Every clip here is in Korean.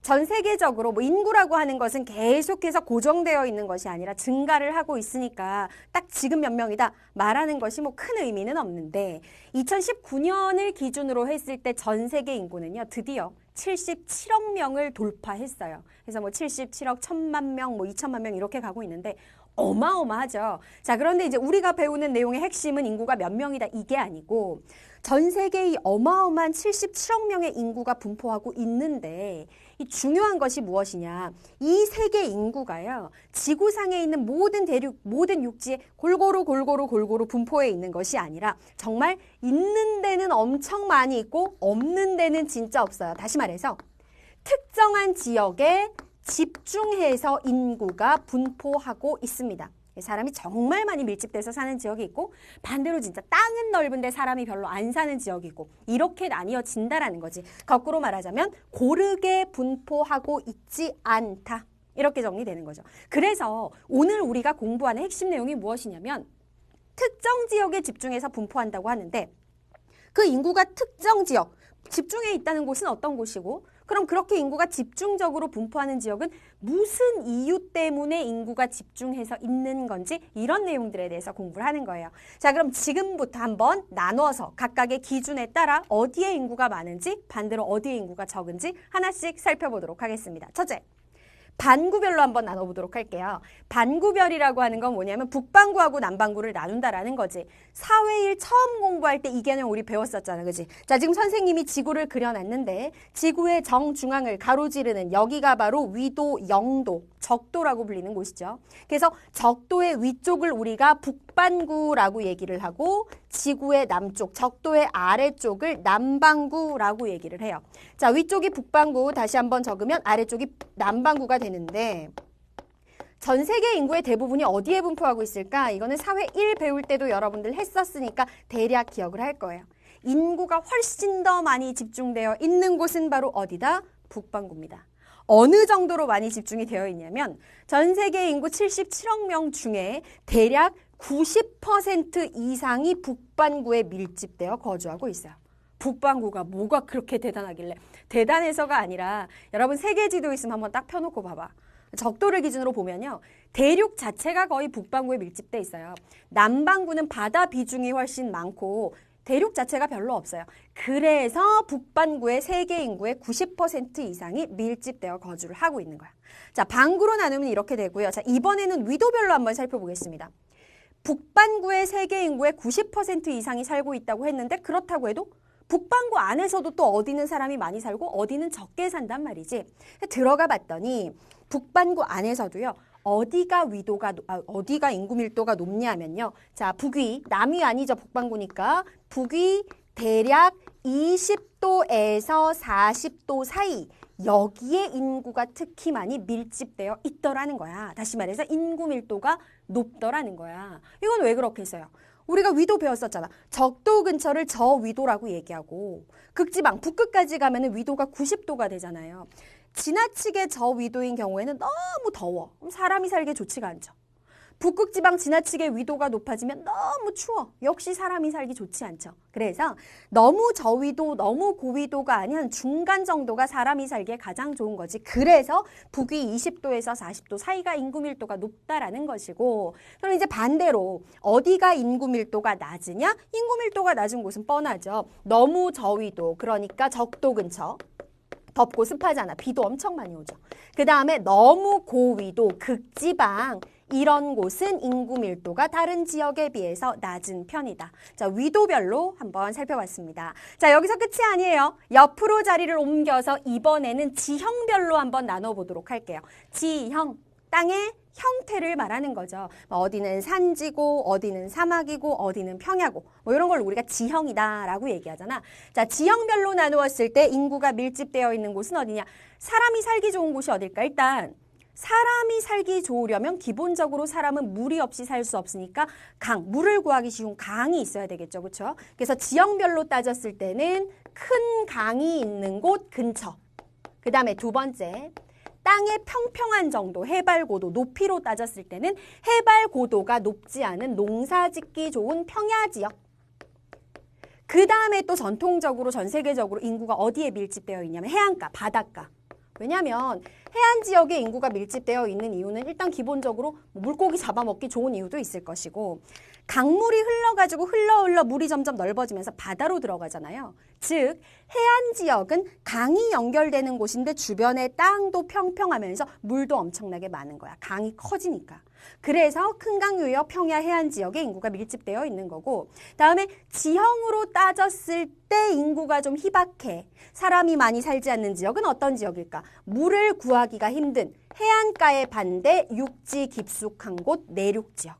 전 세계적으로 뭐 인구라고 하는 것은 계속해서 고정되어 있는 것이 아니라 증가를 하고 있으니까 딱 지금 몇 명이다 말하는 것이 뭐 큰 의미는 없는데 2019년을 기준으로 했을 때 전 세계 인구는요 드디어 77억 명을 돌파했어요. 그래서 뭐 77억 1000만 명, 뭐 2천만 명 이렇게 가고 있는데 어마어마하죠. 자, 그런데 이제 우리가 배우는 내용의 핵심은 인구가 몇 명이다 이게 아니고 전 세계의 어마어마한 77억 명의 인구가 분포하고 있는데 이 중요한 것이 무엇이냐. 이 세계 인구가요. 지구상에 있는 모든 대륙, 모든 육지에 골고루 분포해 있는 것이 아니라 정말 있는 데는 엄청 많이 있고 없는 데는 진짜 없어요. 다시 말해서 특정한 지역에 집중해서 인구가 분포하고 있습니다. 사람이 정말 많이 밀집돼서 사는 지역이 있고 반대로 진짜 땅은 넓은데 사람이 별로 안 사는 지역이 있고 이렇게 나뉘어진다라는 거지. 거꾸로 말하자면 고르게 분포하고 있지 않다. 이렇게 정리되는 거죠. 그래서 오늘 우리가 공부하는 핵심 내용이 무엇이냐면 특정 지역에 집중해서 분포한다고 하는데 그 인구가 특정 지역, 집중해 있다는 곳은 어떤 곳이고 그럼 그렇게 인구가 집중적으로 분포하는 지역은 무슨 이유 때문에 인구가 집중해서 있는 건지 이런 내용들에 대해서 공부를 하는 거예요. 자, 그럼 지금부터 한번 나눠서 각각의 기준에 따라 어디에 인구가 많은지 반대로 어디에 인구가 적은지 하나씩 살펴보도록 하겠습니다. 첫째, 반구별로 한번 나눠보도록 할게요. 반구별이라고 하는 건 뭐냐면 북반구하고 남반구를 나눈다라는 거지. 사회일 처음 공부할 때 이 개념 우리 배웠었잖아, 그지? 자, 지금 선생님이 지구를 그려놨는데 지구의 정중앙을 가로지르는 여기가 바로 위도, 영도, 적도라고 불리는 곳이죠. 그래서 적도의 위쪽을 우리가 북반구라고 얘기를 하고 지구의 남쪽, 적도의 아래쪽을 남반구라고 얘기를 해요. 자, 위쪽이 북반구 다시 한번 적으면 아래쪽이 남반구가 되는데 전 세계 인구의 대부분이 어디에 분포하고 있을까? 이거는 사회 1 배울 때도 여러분들 했었으니까 대략 기억을 할 거예요. 인구가 훨씬 더 많이 집중되어 있는 곳은 바로 어디다? 북반구입니다. 어느 정도로 많이 집중이 되어 있냐면 전 세계 인구 77억 명 중에 대략 90% 이상이 북반구에 밀집되어 거주하고 있어요. 북반구가 뭐가 그렇게 대단하길래. 대단해서가 아니라 여러분 세계지도 있으면 한번 딱 펴놓고 봐봐. 적도를 기준으로 보면요. 대륙 자체가 거의 북반구에 밀집돼 있어요. 남반구는 바다 비중이 훨씬 많고 대륙 자체가 별로 없어요. 그래서 북반구의 세계 인구의 90% 이상이 밀집되어 거주를 하고 있는 거야. 자, 반구로 나누면 이렇게 되고요. 자, 이번에는 위도별로 한번 살펴보겠습니다. 북반구의 세계 인구의 90% 이상이 살고 있다고 했는데 그렇다고 해도 북반구 안에서도 또 어디는 사람이 많이 살고 어디는 적게 산단 말이지. 들어가 봤더니 북반구 안에서도요. 어디가 인구 밀도가 높냐면요. 자, 북위, 남위 아니죠. 북반구니까. 북위 대략 20도에서 40도 사이. 여기에 인구가 특히 많이 밀집되어 있더라는 거야. 다시 말해서 인구 밀도가 높더라는 거야. 이건 왜 그렇겠어요? 우리가 위도 배웠었잖아. 적도 근처를 저위도라고 얘기하고 극지방, 북극까지 가면 위도가 90도가 되잖아요. 지나치게 저위도인 경우에는 너무 더워. 사람이 살기 좋지가 않죠. 북극지방 지나치게 위도가 높아지면 너무 추워. 역시 사람이 살기 좋지 않죠. 그래서 너무 저위도, 너무 고위도가 아닌 중간 정도가 사람이 살기에 가장 좋은 거지. 그래서 북위 20도에서 40도 사이가 인구 밀도가 높다라는 것이고 그럼 이제 반대로 어디가 인구 밀도가 낮으냐? 인구 밀도가 낮은 곳은 뻔하죠. 너무 저위도, 그러니까 적도 근처. 덥고 습하잖아. 비도 엄청 많이 오죠. 그 다음에 너무 고위도, 극지방 이런 곳은 인구 밀도가 다른 지역에 비해서 낮은 편이다. 자, 위도별로 한번 살펴봤습니다. 자, 여기서 끝이 아니에요. 옆으로 자리를 옮겨서 이번에는 지형별로 한번 나눠보도록 할게요. 지형, 땅의 형태를 말하는 거죠. 어디는 산지고 어디는 사막이고 어디는 평야고 뭐 이런 걸 우리가 지형이다라고 얘기하잖아. 자, 지형별로 나누었을 때 인구가 밀집되어 있는 곳은 어디냐? 사람이 살기 좋은 곳이 어딜까? 일단 사람이 살기 좋으려면 기본적으로 사람은 물이 없이 살 수 없으니까 물을 구하기 쉬운 강이 있어야 되겠죠. 그렇죠? 그래서 지형별로 따졌을 때는 큰 강이 있는 곳 근처. 그 다음에 두 번째, 땅의 평평한 정도, 해발 고도, 높이로 따졌을 때는 해발 고도가 높지 않은 농사짓기 좋은 평야 지역. 그 다음에 또 전통적으로 전 세계적으로 인구가 어디에 밀집되어 있냐면 해안가, 바닷가. 왜냐하면 해안 지역에 인구가 밀집되어 있는 이유는 일단 기본적으로 물고기 잡아먹기 좋은 이유도 있을 것이고 강물이 흘러가지고 흘러 물이 점점 넓어지면서 바다로 들어가잖아요. 즉 해안 지역은 강이 연결되는 곳인데 주변의 땅도 평평하면서 물도 엄청나게 많은 거야. 강이 커지니까. 그래서 큰강유역 평야 해안 지역에 인구가 밀집되어 있는 거고 다음에 지형으로 따졌을 때 인구가 좀 희박해. 사람이 많이 살지 않는 지역은 어떤 지역일까? 물을 구하기가 힘든 해안가에 반대 육지 깊숙한 곳 내륙 지역.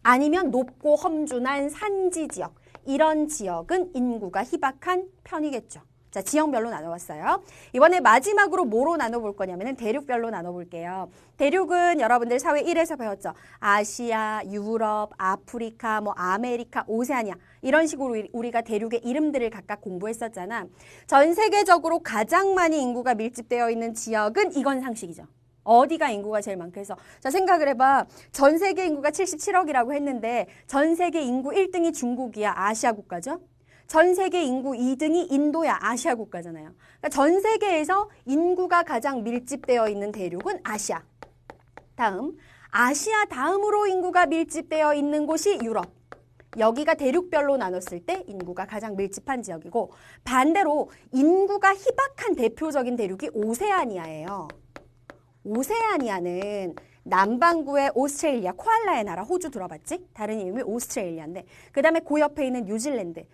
아니면 높고 험준한 산지 지역. 이런 지역은 인구가 희박한 편이겠죠. 자, 지형별로 나눠봤어요. 이번에 마지막으로 뭐로 나눠볼 거냐면 대륙별로 나눠볼게요. 대륙은 여러분들 사회 1에서 배웠죠. 아시아, 유럽, 아프리카, 아메리카, 오세아니아 이런 식으로 우리가 대륙의 이름들을 각각 공부했었잖아. 전 세계적으로 가장 많이 인구가 밀집되어 있는 지역은 이건 상식이죠. 어디가 인구가 제일 많게 해서 자 생각을 해봐. 전 세계 인구가 77억이라고 했는데 전 세계 인구 1등이 중국이야. 아시아 국가죠. 전 세계 인구 2등이 인도야. 아시아 국가잖아요. 그러니까 전 세계에서 인구가 가장 밀집되어 있는 대륙은 아시아. 다음 아시아 다음으로 인구가 밀집되어 있는 곳이 유럽. 여기가 대륙별로 나눴을 때 인구가 가장 밀집한 지역이고 반대로 인구가 희박한 대표적인 대륙이 오세아니아예요. 오세아니아는 남반구의 오스트레일리아, 코알라의 나라, 호주 들어봤지? 다른 이름이 오스트레일리아인데 그 다음에 그 옆에 있는 뉴질랜드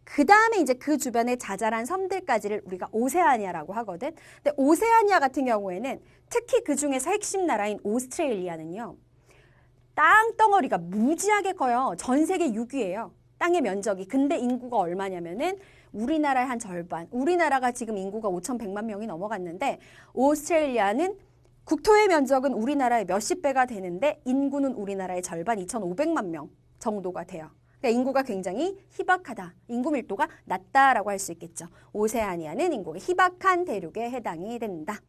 그 다음에 이제 그 주변의 자잘한 섬들까지를 우리가 오세아니아라고 하거든. 근데 오세아니아 같은 경우에는 특히 그 중에서 핵심 나라인 오스트레일리아는요. 땅덩어리가 무지하게 커요. 전 세계 6위예요. 땅의 면적이. 근데 인구가 얼마냐면은 우리나라의 한 절반. 우리나라가 지금 인구가 5,100만 명이 넘어갔는데 오스트레일리아는 국토의 면적은 우리나라의 몇십 배가 되는데 인구는 우리나라의 절반 2,500만 명 정도가 돼요. 그러니까 인구가 굉장히 희박하다. 인구 밀도가 낮다라고 할 수 있겠죠. 오세아니아는 인구가 희박한 대륙에 해당이 된다.